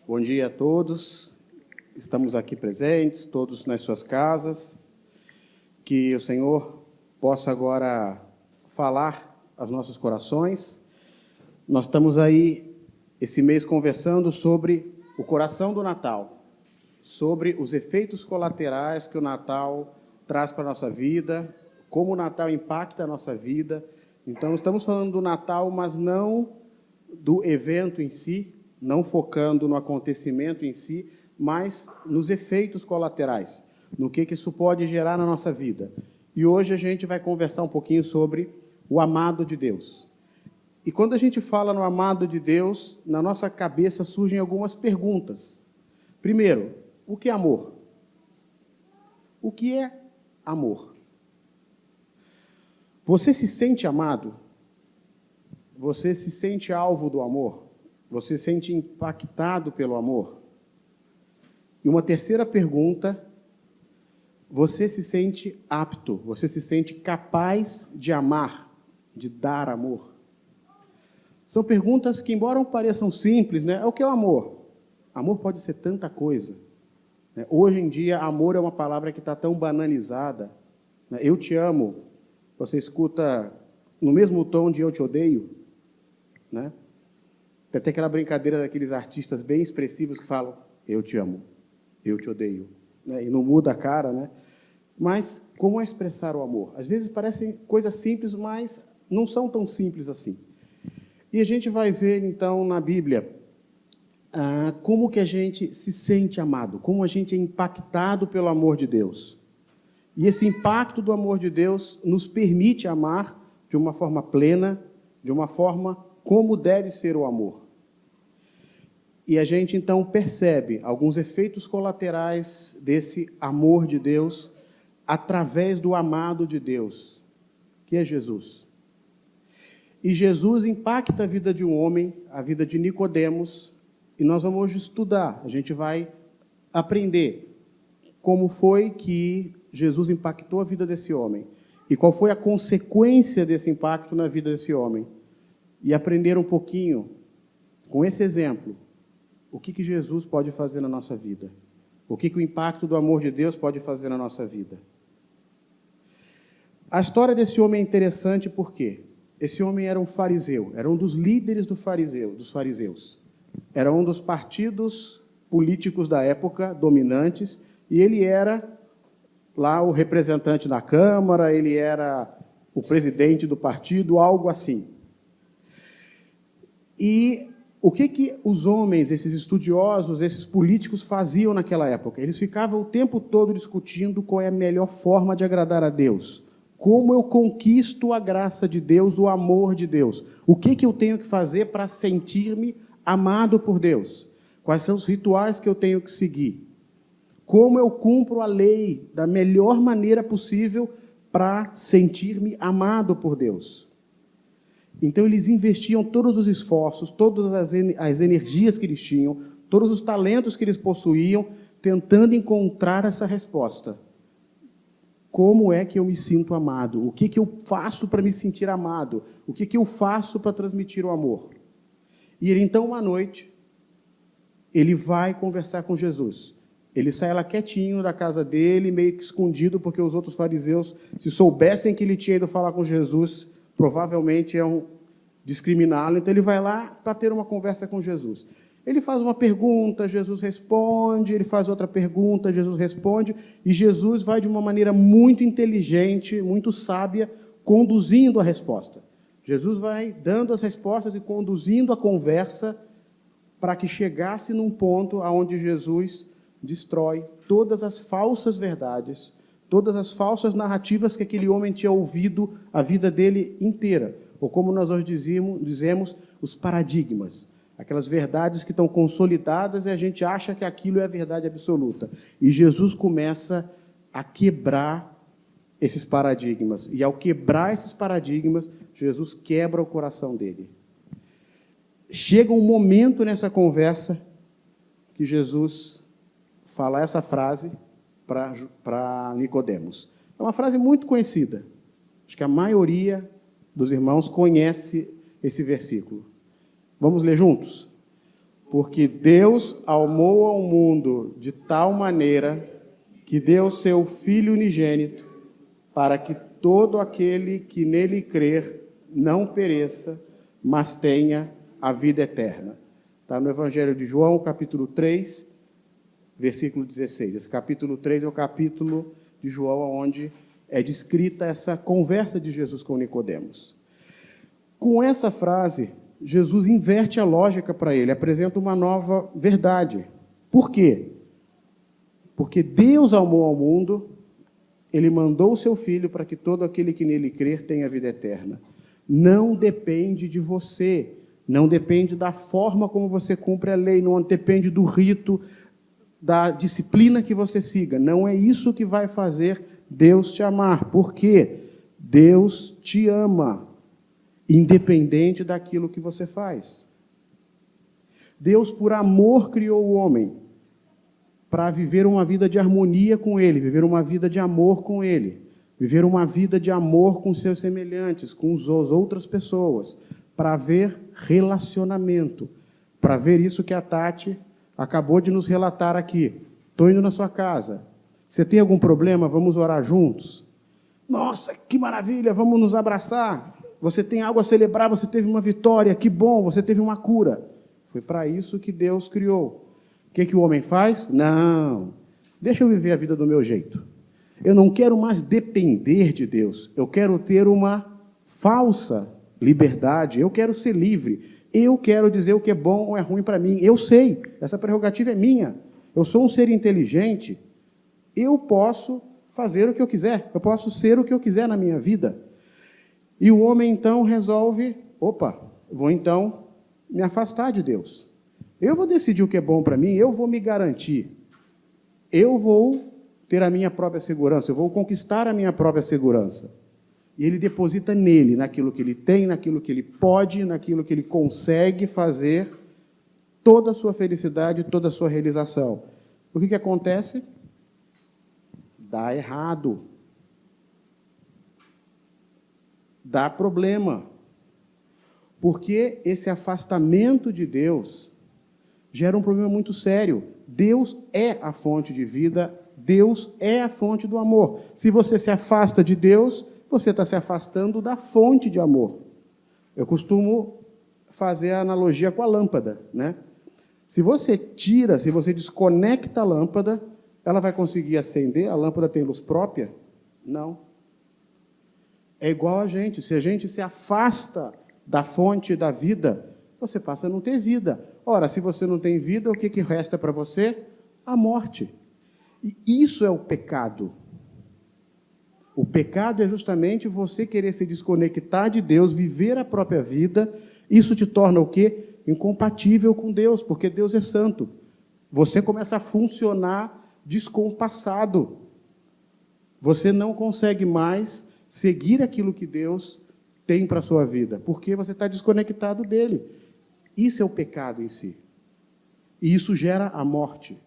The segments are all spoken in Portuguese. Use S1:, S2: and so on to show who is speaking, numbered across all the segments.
S1: Bom dia a todos. Estamos aqui presentes, todos nas suas casas. Que o Senhor possa agora falar aos nossos corações. Nós estamos aí, esse mês, conversando sobre o coração do Natal, sobre os efeitos colaterais que o Natal traz para a nossa vida, como o Natal impacta a nossa vida. Então, estamos falando do Natal, mas não do evento em si, não focando no acontecimento em si, mas nos efeitos colaterais, no que isso pode gerar na nossa vida. E hoje a gente vai conversar um pouquinho sobre o amado de Deus. E quando a gente fala no amado de Deus, na nossa cabeça surgem algumas perguntas. Primeiro, o que é amor? O que é amor? Você se sente amado? Você se sente alvo do amor? Você se sente impactado pelo amor? E uma terceira pergunta, você se sente apto, você se sente capaz de amar, de dar amor? São perguntas que, embora pareçam simples, né? O que é o amor? Amor pode ser tanta coisa. Né? Hoje em dia, amor é uma palavra que está tão banalizada. Né? Eu te amo, você escuta no mesmo tom de eu te odeio. Né? Tem até aquela brincadeira daqueles artistas bem expressivos que falam, eu te amo, eu te odeio. Né? E não muda a cara, né? Mas como é expressar o amor? Às vezes parecem coisas simples, mas não são tão simples assim. E a gente vai ver, então, na Bíblia, como que a gente se sente amado, como a gente é impactado pelo amor de Deus. E esse impacto do amor de Deus nos permite amar de uma forma plena, de uma forma como deve ser o amor. E a gente, então, percebe alguns efeitos colaterais desse amor de Deus através do amado de Deus, que é Jesus. E Jesus impacta a vida de um homem, a vida de Nicodemos, e nós vamos estudar, a gente vai aprender como foi que Jesus impactou a vida desse homem e qual foi a consequência desse impacto na vida desse homem. E aprender um pouquinho, com esse exemplo, o que Jesus pode fazer na nossa vida. O que o impacto do amor de Deus pode fazer na nossa vida. A história desse homem é interessante porque esse homem era um fariseu, era um dos líderes dos fariseus. Era um dos partidos políticos da época, dominantes, e ele era lá o representante da Câmara, ele era o presidente do partido, algo assim. E o que os homens, esses estudiosos, esses políticos faziam naquela época? Eles ficavam o tempo todo discutindo qual é a melhor forma de agradar a Deus. Como eu conquisto a graça de Deus, o amor de Deus? O que eu tenho que fazer para sentir-me amado por Deus? Quais são os rituais que eu tenho que seguir? Como eu cumpro a lei da melhor maneira possível para sentir-me amado por Deus? Então, eles investiam todos os esforços, todas as energias que eles tinham, todos os talentos que eles possuíam, tentando encontrar essa resposta. Como é que eu me sinto amado? O que eu faço para me sentir amado? O que eu faço para transmitir o amor? E ele, então, uma noite, ele vai conversar com Jesus. Ele sai lá quietinho da casa dele, meio que escondido, porque os outros fariseus, se soubessem que ele tinha ido falar com Jesus, provavelmente iam discriminá-lo. Então, ele vai lá para ter uma conversa com Jesus. Ele faz uma pergunta, Jesus responde, ele faz outra pergunta, Jesus responde, e Jesus vai de uma maneira muito inteligente, muito sábia, conduzindo a resposta. Jesus vai dando as respostas e conduzindo a conversa para que chegasse num ponto onde Jesus destrói todas as falsas verdades, todas as falsas narrativas que aquele homem tinha ouvido a vida dele inteira. Ou como nós hoje dizemos, os paradigmas. Aquelas verdades que estão consolidadas e a gente acha que aquilo é a verdade absoluta. E Jesus começa a quebrar esses paradigmas. E ao quebrar esses paradigmas, Jesus quebra o coração dele. Chega um momento nessa conversa que Jesus fala essa frase para Nicodemos. É uma frase muito conhecida. Acho que a maioria dos irmãos conhece esse versículo. Vamos ler juntos? Porque Deus amou ao mundo de tal maneira que deu seu Filho unigênito, para que todo aquele que nele crer não pereça, mas tenha a vida eterna. Está no Evangelho de João, capítulo 3, versículo 16. Esse capítulo 3 é o capítulo de João onde é descrita essa conversa de Jesus com Nicodemos. Com essa frase, Jesus inverte a lógica para ele, apresenta uma nova verdade. Por quê? Porque Deus amou ao mundo, Ele mandou o seu Filho para que todo aquele que nele crer tenha vida eterna. Não depende de você, não depende da forma como você cumpre a lei, não depende do rito, da disciplina que você siga. Não é isso que vai fazer Deus te amar. Por quê? Deus te ama, independente daquilo que você faz. Deus, por amor, criou o homem para viver uma vida de harmonia com Ele, viver uma vida de amor com Ele, viver uma vida de amor com seus semelhantes, com as outras pessoas, para haver relacionamento, para ver isso que a Tati acabou de nos relatar aqui. Estou indo na sua casa. Você tem algum problema? Vamos orar juntos? Nossa, que maravilha, vamos nos abraçar. Você tem algo a celebrar, você teve uma vitória, que bom, você teve uma cura. Foi para isso que Deus criou. O que o homem faz? Não, deixa eu viver a vida do meu jeito. Eu não quero mais depender de Deus. Eu quero ter uma falsa liberdade. Eu quero ser livre. Eu quero dizer o que é bom ou é ruim para mim. Eu sei, essa prerrogativa é minha. Eu sou um ser inteligente. Eu posso fazer o que eu quiser. Eu posso ser o que eu quiser na minha vida. E o homem, então, resolve, vou, então, me afastar de Deus. Eu vou decidir o que é bom para mim, eu vou me garantir. Eu vou ter a minha própria segurança, eu vou conquistar a minha própria segurança. E ele deposita nele, naquilo que ele tem, naquilo que ele pode, naquilo que ele consegue fazer, toda a sua felicidade, toda a sua realização. O que acontece? Dá errado. Dá problema. Porque esse afastamento de Deus gera um problema muito sério. Deus é a fonte de vida, Deus é a fonte do amor. Se você se afasta de Deus, você está se afastando da fonte de amor. Eu costumo fazer a analogia com a lâmpada, né? Se você tira, se você desconecta a lâmpada, ela vai conseguir acender? A lâmpada tem luz própria? Não. É igual a gente. Se a gente se afasta da fonte da vida, você passa a não ter vida. Ora, se você não tem vida, o que resta para você? A morte. E isso é o pecado. O pecado é justamente você querer se desconectar de Deus, viver a própria vida. Isso te torna o quê? Incompatível com Deus, porque Deus é santo. Você começa a funcionar descompassado. Você não consegue mais seguir aquilo que Deus tem para a sua vida, porque você está desconectado dele. Isso é o pecado em si. E isso gera a morte.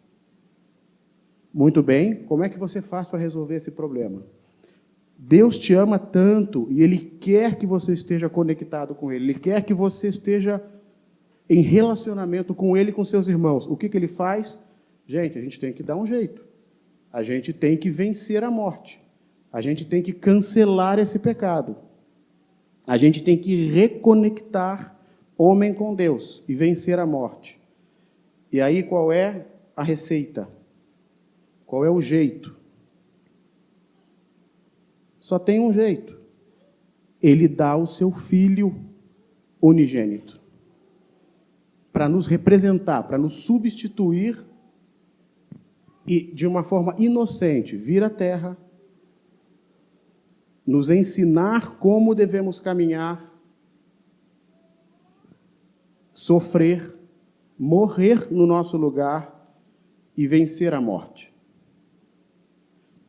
S1: Muito bem, como é que você faz para resolver esse problema? Deus te ama tanto e Ele quer que você esteja conectado com Ele. Ele quer que você esteja em relacionamento com Ele e com seus irmãos. O que Ele faz? Gente, a gente tem que dar um jeito. A gente tem que vencer a morte. A gente tem que cancelar esse pecado. A gente tem que reconectar homem com Deus e vencer a morte. E aí qual é a receita? Qual é o jeito? Só tem um jeito. Ele dá o seu Filho unigênito para nos representar, para nos substituir e, de uma forma inocente, vir à terra, nos ensinar como devemos caminhar, sofrer, morrer no nosso lugar e vencer a morte.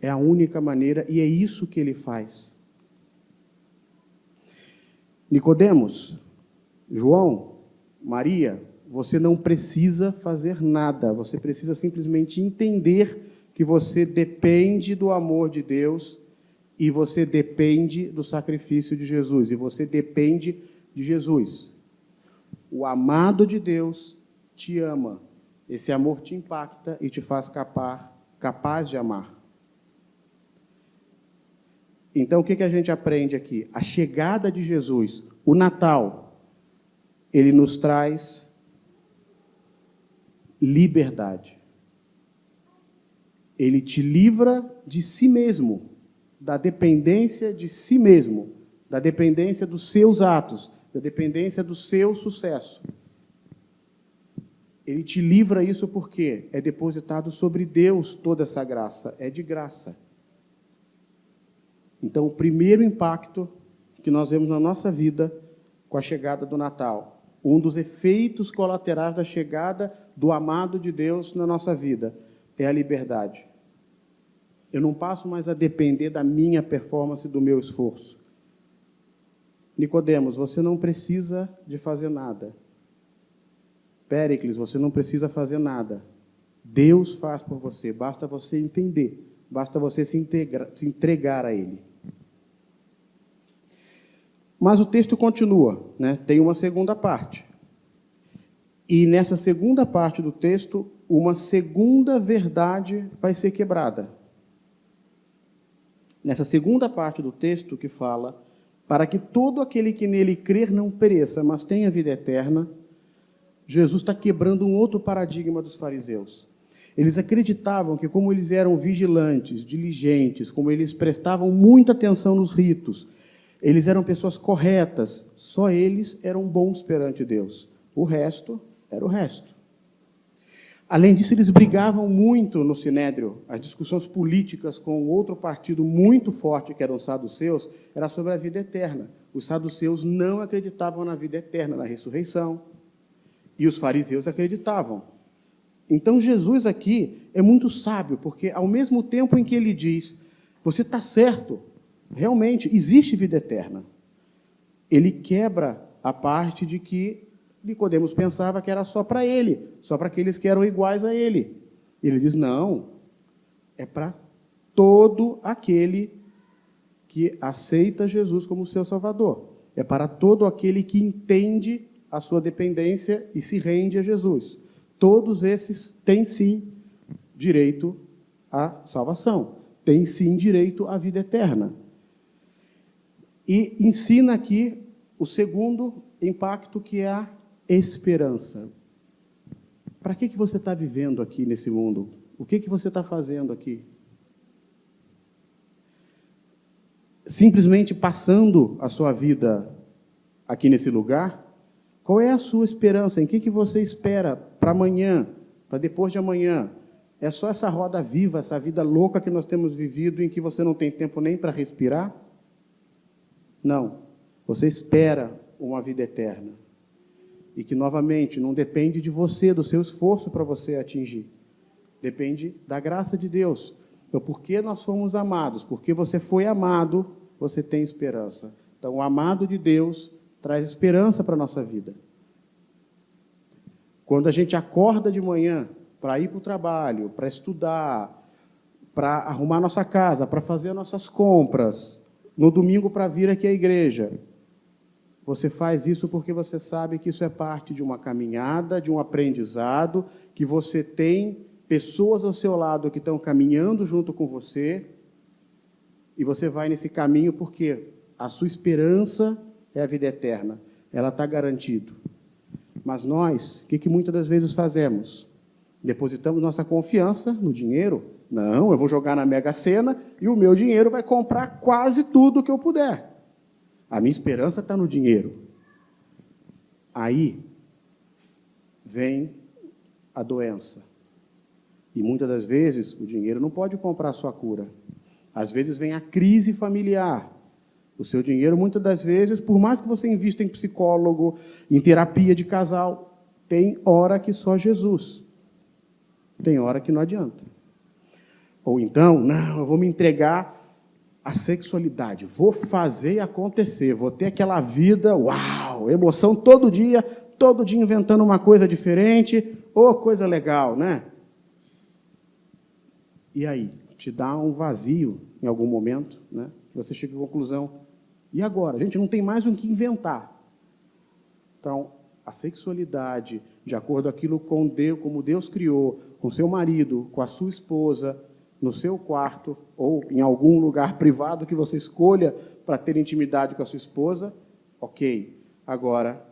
S1: É a única maneira e é isso que ele faz. Nicodemos, João, Maria, você não precisa fazer nada, você precisa simplesmente entender que você depende do amor de Deus e você depende do sacrifício de Jesus, e você depende de Jesus. O amado de Deus te ama. Esse amor te impacta e te faz capaz de amar. Então, o que a gente aprende aqui? A chegada de Jesus, o Natal, ele nos traz liberdade. Ele te livra de si mesmo, da dependência de si mesmo, da dependência dos seus atos, da dependência do seu sucesso. Ele te livra isso porque é depositado sobre Deus toda essa graça, é de graça. Então, o primeiro impacto que nós vemos na nossa vida com a chegada do Natal, um dos efeitos colaterais da chegada do amado de Deus na nossa vida, é a liberdade. Eu não passo mais a depender da minha performance, do meu esforço. Nicodemos, você não precisa de fazer nada. Péricles, você não precisa fazer nada. Deus faz por você, basta você entender, basta você se entregar a Ele. Mas o texto continua, né? Tem uma segunda parte. E nessa segunda parte do texto, uma segunda verdade vai ser quebrada. Nessa segunda parte do texto que fala, para que todo aquele que nele crer não pereça, mas tenha vida eterna, Jesus está quebrando um outro paradigma dos fariseus. Eles acreditavam que, como eles eram vigilantes, diligentes, como eles prestavam muita atenção nos ritos, eles eram pessoas corretas, só eles eram bons perante Deus. O resto era o resto. Além disso, eles brigavam muito no Sinédrio. As discussões políticas com outro partido muito forte, que eram os saduceus, era sobre a vida eterna. Os saduceus não acreditavam na vida eterna, na ressurreição. E os fariseus acreditavam. Então, Jesus aqui é muito sábio, porque ao mesmo tempo em que ele diz, você está certo, realmente, existe vida eterna. Ele quebra a parte de que Nicodemos pensava que era só para ele, só para aqueles que eram iguais a ele. Ele diz, não, é para todo aquele que aceita Jesus como seu Salvador. É para todo aquele que entende a sua dependência e se rende a Jesus. Todos esses têm, sim, direito à salvação. Têm, sim, direito à vida eterna. E ensina aqui o segundo impacto, que é a esperança. Para que você está vivendo aqui nesse mundo? O que você está fazendo aqui? Simplesmente passando a sua vida aqui nesse lugar? Qual é a sua esperança? Em que você espera para amanhã, para depois de amanhã? É só essa roda viva, essa vida louca que nós temos vivido, em que você não tem tempo nem para respirar? Não. Você espera uma vida eterna. E que, novamente, não depende de você, do seu esforço para você atingir. Depende da graça de Deus. Então, porque nós fomos amados, porque você foi amado, você tem esperança. Então, o amado de Deus traz esperança para a nossa vida. Quando a gente acorda de manhã para ir para o trabalho, para estudar, para arrumar nossa casa, para fazer nossas compras, no domingo para vir aqui à igreja, você faz isso porque você sabe que isso é parte de uma caminhada, de um aprendizado, que você tem pessoas ao seu lado que estão caminhando junto com você, e você vai nesse caminho porque a sua esperança é a vida eterna. Ela está garantida. Mas nós, o que muitas das vezes fazemos? Depositamos nossa confiança no dinheiro. Não, eu vou jogar na Mega Sena e o meu dinheiro vai comprar quase tudo que eu puder. A minha esperança está no dinheiro. Aí vem a doença. E muitas das vezes o dinheiro não pode comprar a sua cura. Às vezes vem a crise familiar. O seu dinheiro, muitas das vezes, por mais que você invista em psicólogo, em terapia de casal, tem hora que só Jesus. Tem hora que não adianta. Ou então, não, eu vou me entregar à sexualidade, vou fazer acontecer, vou ter aquela vida, uau, emoção todo dia inventando uma coisa diferente, coisa legal, né? E aí, te dá um vazio em algum momento, né? Você chega à conclusão, e agora? A gente não tem mais o que inventar. Então, a sexualidade, de acordo com aquilo com Deus, como Deus criou, com seu marido, com a sua esposa, no seu quarto, ou em algum lugar privado que você escolha para ter intimidade com a sua esposa, ok. Agora,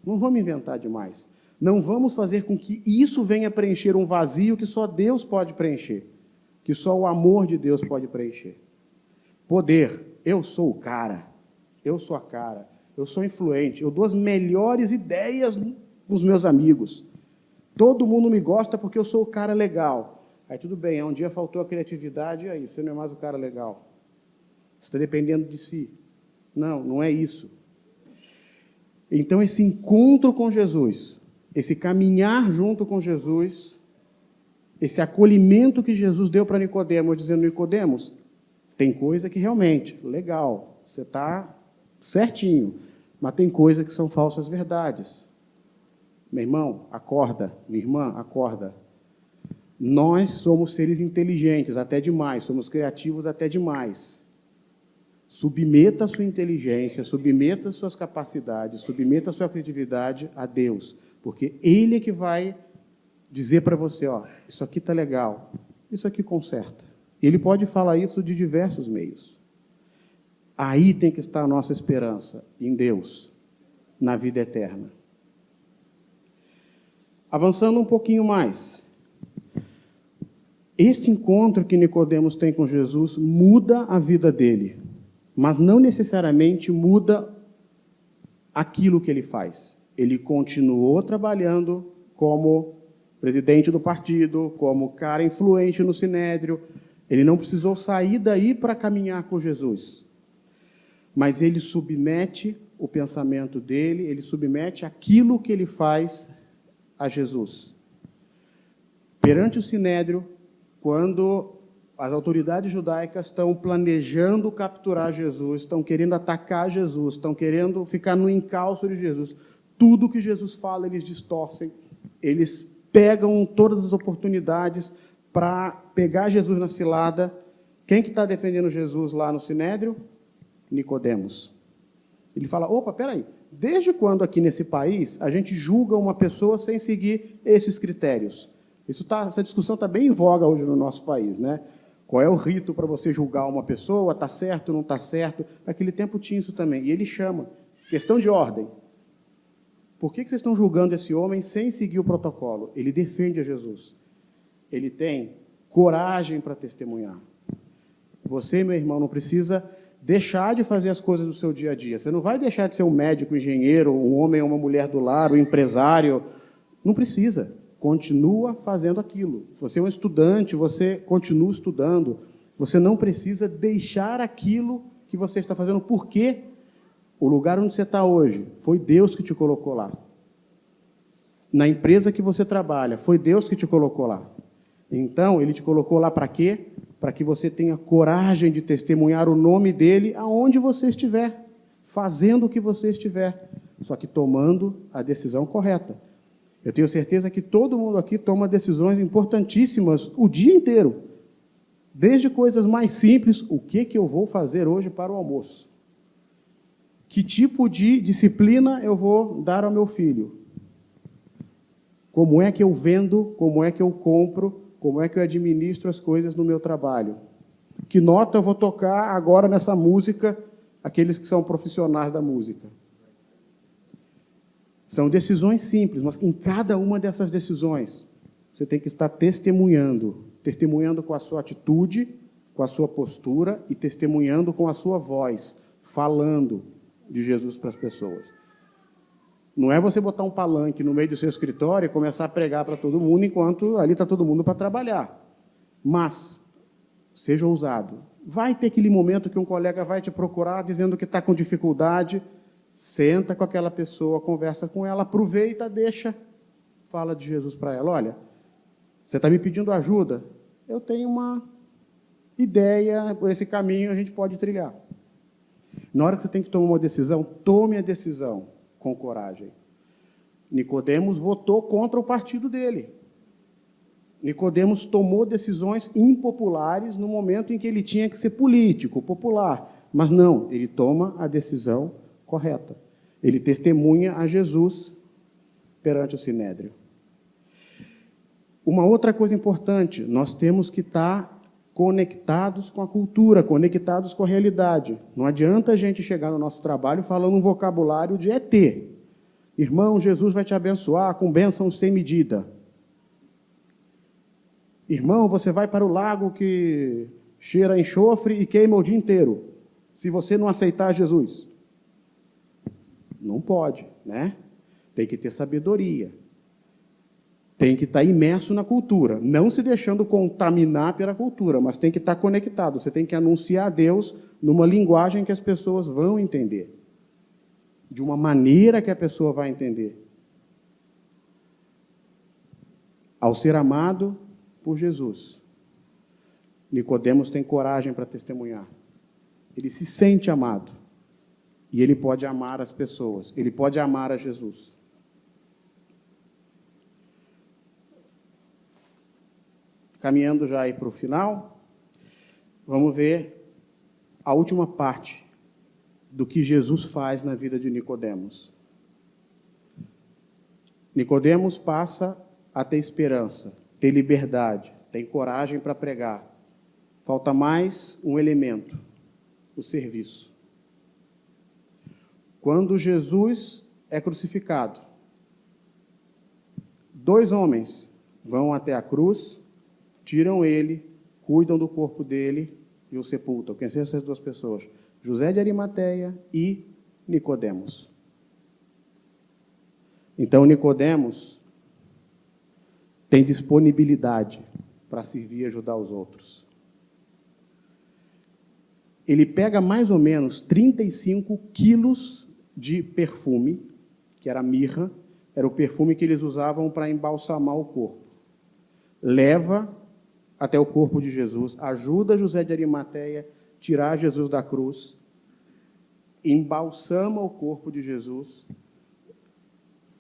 S1: não vamos inventar demais. Não vamos fazer com que isso venha preencher um vazio que só Deus pode preencher, que só o amor de Deus pode preencher. Poder, eu sou o cara, eu sou a cara, eu sou influente, eu dou as melhores ideias nos meus amigos. Todo mundo me gosta porque eu sou o cara legal. Aí tudo bem, um dia faltou a criatividade, e aí, você não é mais o cara legal. Você está dependendo de si. Não, não é isso. Então, esse encontro com Jesus, esse caminhar junto com Jesus, esse acolhimento que Jesus deu para Nicodemo, dizendo, Nicodemos, tem coisa que realmente, legal, você está certinho, mas tem coisa que são falsas verdades. Meu irmão, acorda. Minha irmã, acorda. Nós somos seres inteligentes, até demais, somos criativos até demais. Submeta a sua inteligência, submeta as suas capacidades, submeta a sua criatividade a Deus, porque Ele é que vai dizer para você, ó, isso aqui está legal, isso aqui conserta. E Ele pode falar isso de diversos meios. Aí tem que estar a nossa esperança, em Deus, na vida eterna. Avançando um pouquinho mais. Esse encontro que Nicodemos tem com Jesus muda a vida dele, mas não necessariamente muda aquilo que ele faz. Ele continuou trabalhando como presidente do partido, como cara influente no Sinédrio. Ele não precisou sair daí para caminhar com Jesus. Mas ele submete o pensamento dele, ele submete aquilo que ele faz a Jesus. Perante o Sinédrio, quando as autoridades judaicas estão planejando capturar Jesus, estão querendo atacar Jesus, estão querendo ficar no encalço de Jesus, tudo que Jesus fala eles distorcem, eles pegam todas as oportunidades para pegar Jesus na cilada. Quem que está defendendo Jesus lá no Sinédrio? Nicodemos. Ele fala, opa, peraí, desde quando aqui nesse país a gente julga uma pessoa sem seguir esses critérios? Essa discussão está bem em voga hoje no nosso país, né? Qual é o rito para você julgar uma pessoa? Está certo, não está certo? Naquele tempo tinha isso também. E ele chama, questão de ordem. Por que vocês estão julgando esse homem sem seguir o protocolo? Ele defende a Jesus. Ele tem coragem para testemunhar. Você, meu irmão, não precisa deixar de fazer as coisas do seu dia a dia. Você não vai deixar de ser um médico, um engenheiro, um homem ou uma mulher do lar, um empresário. Não precisa. Continua fazendo aquilo. Você é um estudante, você continua estudando. Você não precisa deixar aquilo que você está fazendo. Por quê? O lugar onde você está hoje, foi Deus que te colocou lá. Na empresa que você trabalha, foi Deus que te colocou lá. Então, Ele te colocou lá para quê? Para que você tenha coragem de testemunhar o nome dEle aonde você estiver, fazendo o que você estiver, só que tomando a decisão correta. Eu tenho certeza que todo mundo aqui toma decisões importantíssimas o dia inteiro. Desde coisas mais simples, o que eu vou fazer hoje para o almoço? Que tipo de disciplina eu vou dar ao meu filho? Como é que eu vendo? Como é que eu compro? Como é que eu administro as coisas no meu trabalho? Que nota eu vou tocar agora nessa música, aqueles que são profissionais da música? São decisões simples, mas em cada uma dessas decisões, você tem que estar testemunhando. Testemunhando com a sua atitude, com a sua postura e testemunhando com a sua voz, falando de Jesus para as pessoas. Não é você botar um palanque no meio do seu escritório e começar a pregar para todo mundo, enquanto ali está todo mundo para trabalhar. Mas, seja ousado. Vai ter aquele momento que um colega vai te procurar dizendo que está com dificuldade. Senta com aquela pessoa, conversa com ela, aproveita, deixa, fala de Jesus para ela. Olha, você está me pedindo ajuda? Eu tenho uma ideia, por esse caminho a gente pode trilhar. Na hora que você tem que tomar uma decisão, tome a decisão com coragem. Nicodemos votou contra o partido dele. Nicodemos tomou decisões impopulares no momento em que ele tinha que ser político, popular. Mas não, ele toma a decisão correta. Ele testemunha a Jesus perante o Sinédrio. Uma outra coisa importante, nós temos que estar conectados com a cultura, conectados com a realidade. Não adianta a gente chegar no nosso trabalho falando um vocabulário de ET. Irmão, Jesus vai te abençoar com bênçãos sem medida. Irmão, você vai para o lago que cheira a enxofre e queima o dia inteiro, se você não aceitar Jesus. Não pode, né? Tem que ter sabedoria. Tem que estar imerso na cultura, não se deixando contaminar pela cultura, mas tem que estar conectado. Você tem que anunciar a Deus numa linguagem que as pessoas vão entender, de uma maneira que a pessoa vai entender. Ao ser amado por Jesus, Nicodemos tem coragem para testemunhar. Ele se sente amado e ele pode amar as pessoas, ele pode amar a Jesus. Caminhando já aí para o final, vamos ver a última parte do que Jesus faz na vida de Nicodemos. Nicodemos passa a ter esperança, ter liberdade, tem coragem para pregar. Falta mais um elemento, o serviço. Quando Jesus é crucificado, 2 homens vão até a cruz, tiram ele, cuidam do corpo dele e o sepultam. Quem são essas 2 pessoas? José de Arimateia e Nicodemos. Então, Nicodemos tem disponibilidade para servir e ajudar os outros. Ele pega mais ou menos 35 quilos de perfume, que era mirra, era o perfume que eles usavam para embalsamar o corpo. Leva até o corpo de Jesus, ajuda José de Arimateia a tirar Jesus da cruz, embalsama o corpo de Jesus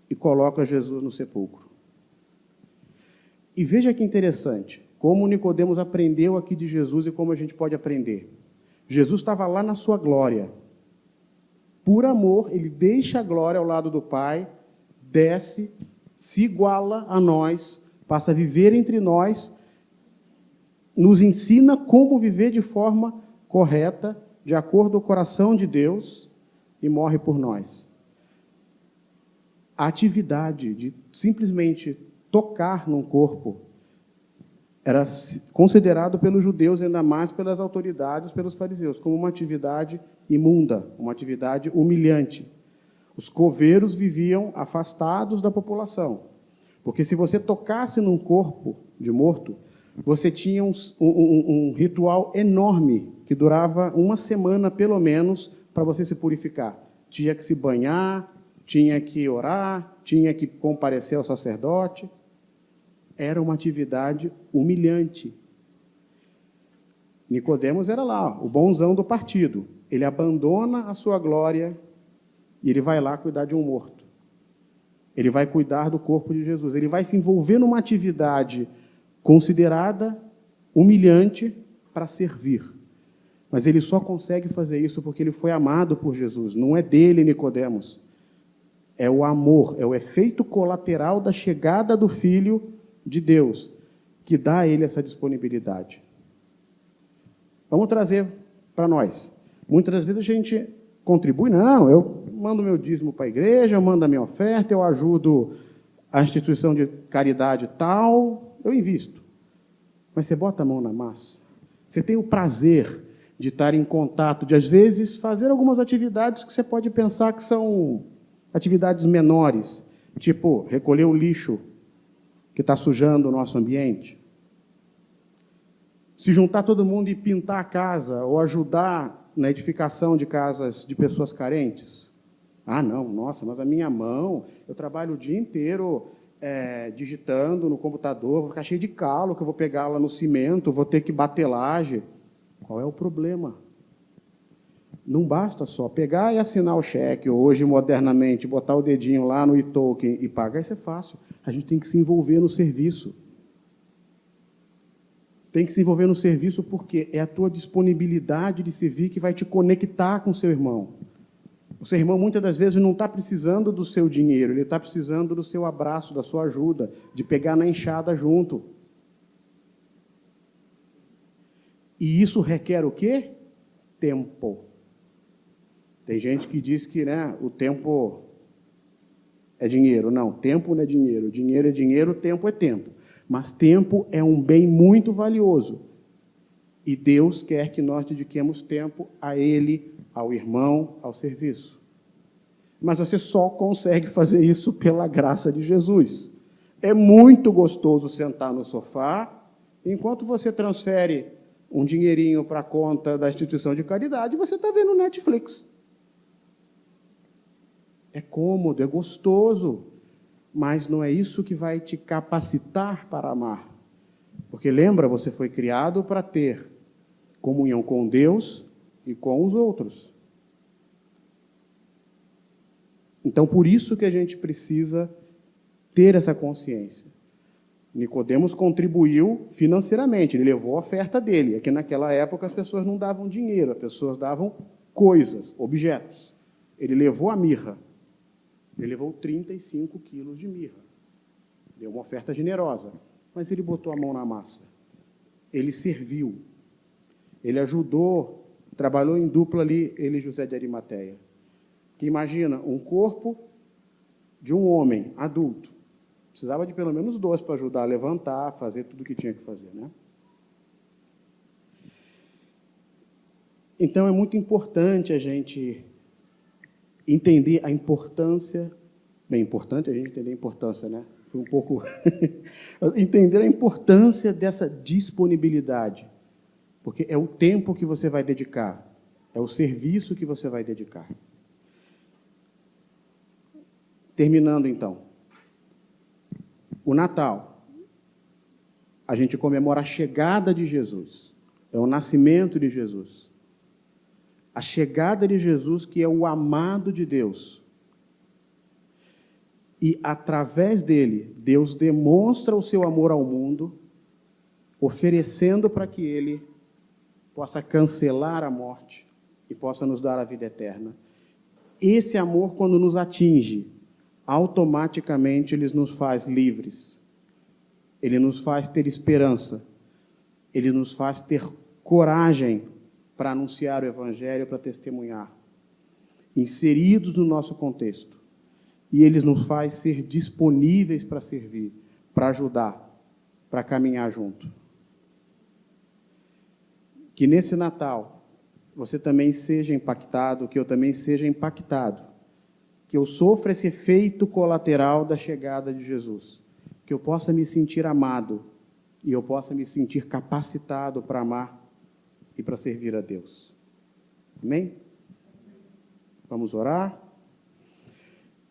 S1: e coloca Jesus no sepulcro. E veja que interessante, como Nicodemos aprendeu aqui de Jesus e como a gente pode aprender. Jesus estava lá na sua glória. Por amor, ele deixa a glória ao lado do Pai, desce, se iguala a nós, passa a viver entre nós, nos ensina como viver de forma correta, de acordo com o coração de Deus, e morre por nós. A atividade de simplesmente tocar num corpo era considerado pelos judeus, ainda mais pelas autoridades, pelos fariseus, como uma atividade imunda, uma atividade humilhante. Os coveiros viviam afastados da população, porque se você tocasse num corpo de morto, você tinha um ritual enorme, que durava 1 semana, pelo menos, para você se purificar. Tinha que se banhar, tinha que orar, tinha que comparecer ao sacerdote. Era uma atividade humilhante. Nicodemos era lá, o bonzão do partido. Ele abandona a sua glória e ele vai lá cuidar de um morto. Ele vai cuidar do corpo de Jesus. Ele vai se envolver numa atividade considerada humilhante para servir. Mas ele só consegue fazer isso porque ele foi amado por Jesus. Não é dele, Nicodemos. É o amor, é o efeito colateral da chegada do Filho de Deus que dá a ele essa disponibilidade. Vamos trazer para nós. Muitas das vezes a gente contribui, não, eu mando meu dízimo para a igreja, eu mando a minha oferta, eu ajudo a instituição de caridade tal, eu invisto. Mas você bota a mão na massa. Você tem o prazer de estar em contato, de, às vezes, fazer algumas atividades que você pode pensar que são atividades menores, tipo recolher o lixo que está sujando o nosso ambiente. Se juntar todo mundo e pintar a casa, ou ajudar na edificação de casas de pessoas carentes. Ah, não, nossa, mas a minha mão, eu trabalho o dia inteiro digitando no computador, vou ficar cheio de calo, que eu vou pegar lá no cimento, vou ter que bater laje. Qual é o problema? Não basta só pegar e assinar o cheque, ou hoje, modernamente, botar o dedinho lá no e-token e pagar, isso é fácil. A gente tem que se envolver no serviço. Tem que se envolver no serviço porque é a tua disponibilidade de servir que vai te conectar com o seu irmão. O seu irmão, muitas das vezes, não está precisando do seu dinheiro, ele está precisando do seu abraço, da sua ajuda, de pegar na enxada junto. E isso requer o quê? Tempo. Tem gente que diz que, né, o tempo é dinheiro. Não, tempo não é dinheiro. Dinheiro é dinheiro, tempo é tempo. Mas tempo é um bem muito valioso. E Deus quer que nós dediquemos tempo a Ele, ao irmão, ao serviço. Mas você só consegue fazer isso pela graça de Jesus. É muito gostoso sentar no sofá, enquanto você transfere um dinheirinho para a conta da instituição de caridade, você está vendo Netflix. É cômodo, é gostoso, mas não é isso que vai te capacitar para amar. Porque lembra, você foi criado para ter comunhão com Deus e com os outros. Então, por isso que a gente precisa ter essa consciência. Nicodemos contribuiu financeiramente, ele levou a oferta dele. É que naquela época as pessoas não davam dinheiro, as pessoas davam coisas, objetos. Ele levou a mirra. Ele levou 35 quilos de mirra. Deu uma oferta generosa, mas ele botou a mão na massa. Ele serviu. Ele ajudou, trabalhou em dupla ali, ele e José de Arimateia. Que imagina, um corpo de um homem adulto. Precisava de pelo menos 2 para ajudar a levantar, fazer tudo o que tinha que fazer, né? Então, é muito importante a gente entender a importância, bem, importante a gente entender a importância, né? Foi um pouco... entender a importância dessa disponibilidade, porque é o tempo que você vai dedicar, é o serviço que você vai dedicar. Terminando, então. O Natal, a gente comemora a chegada de Jesus, é o nascimento de Jesus. A chegada de Jesus, que é o amado de Deus. E, através dele, Deus demonstra o seu amor ao mundo, oferecendo para que ele possa cancelar a morte e possa nos dar a vida eterna. Esse amor, quando nos atinge, automaticamente ele nos faz livres. Ele nos faz ter esperança. Ele nos faz ter coragem para anunciar o Evangelho, para testemunhar, inseridos no nosso contexto. E ele nos faz ser disponíveis para servir, para ajudar, para caminhar junto. Que nesse Natal você também seja impactado, que eu também seja impactado, que eu sofra esse efeito colateral da chegada de Jesus, que eu possa me sentir amado e eu possa me sentir capacitado para amar e para servir a Deus. Amém? Vamos orar?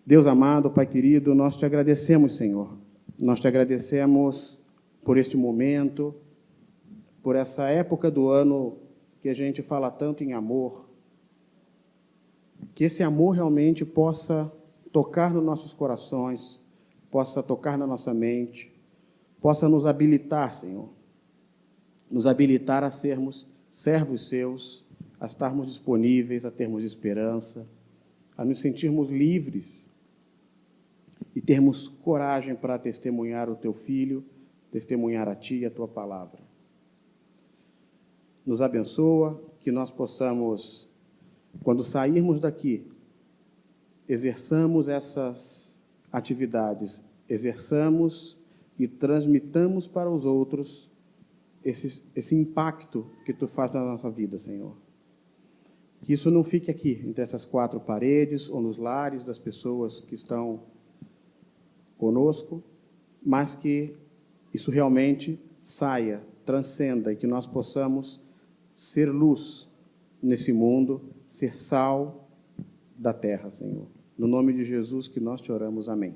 S1: Deus amado, Pai querido, nós te agradecemos, Senhor. Nós te agradecemos por este momento, por essa época do ano que a gente fala tanto em amor. Que esse amor realmente possa tocar nos nossos corações, possa tocar na nossa mente, possa nos habilitar, Senhor. Nos habilitar a sermos servos seus, a estarmos disponíveis, a termos esperança, a nos sentirmos livres e termos coragem para testemunhar o teu Filho, testemunhar a ti e a tua palavra. Nos abençoa, que nós possamos, quando sairmos daqui, exerçamos essas atividades, exerçamos e transmitamos para os outros esse impacto que tu faz na nossa vida, Senhor. Que isso não fique aqui, entre essas 4 paredes, ou nos lares das pessoas que estão conosco, mas que isso realmente saia, transcenda, e que nós possamos ser luz nesse mundo, ser sal da terra, Senhor. No nome de Jesus que nós te oramos, amém.